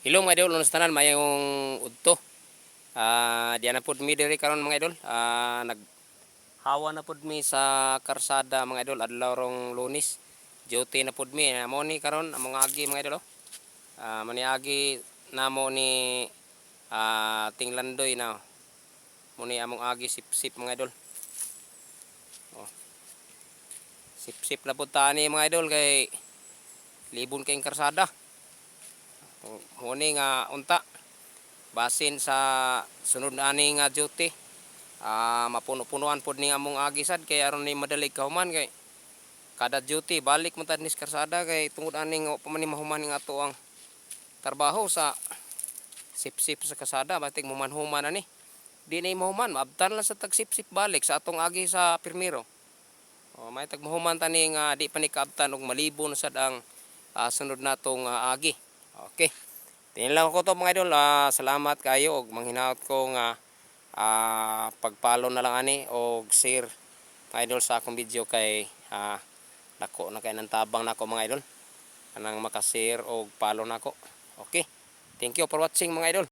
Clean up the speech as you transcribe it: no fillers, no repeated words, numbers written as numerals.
Hello mga idol, unos tanan mayong udto. Diyan na pud mi diri karon mga idol. Naghawa na pud mi sa karsada mga idol adlaw rong Lunes. Duty na pud mi. Amo ni karon among agi mga idol. Maniagi namo ni Tinglandoy na. Muni among agi sip-sip mga idol. Oh. Sip-sip na pud tani mga idol kay libon kayong karsada. Muni nga unta basin sa sunod ani nga duty mapuno-punuan pod ni among agi sad kay aron ni madalig kahuman kay kada duty balik man tad nis karsada kay tungod ani nga pa man ni mahuman nga ato ang trabaho sa sip-sip sa kasada batik muman-human ani di na mahuman maabtan lang sa tag sip-sip balik sa atong agi sa pirmiro. May tag mahuman tani nga di pa ni kaabtan og malibon sad ang sunod natong agi. Okay. Tingnan lang ko to mga idol. Salamat kayo og manghinaot ko nga pag-follow na lang ani og share mga idol sa akong video kay nako na kay nang tabang nako mga idol. Anang maka-share og follow nako. Okay. Thank you for watching mga idol.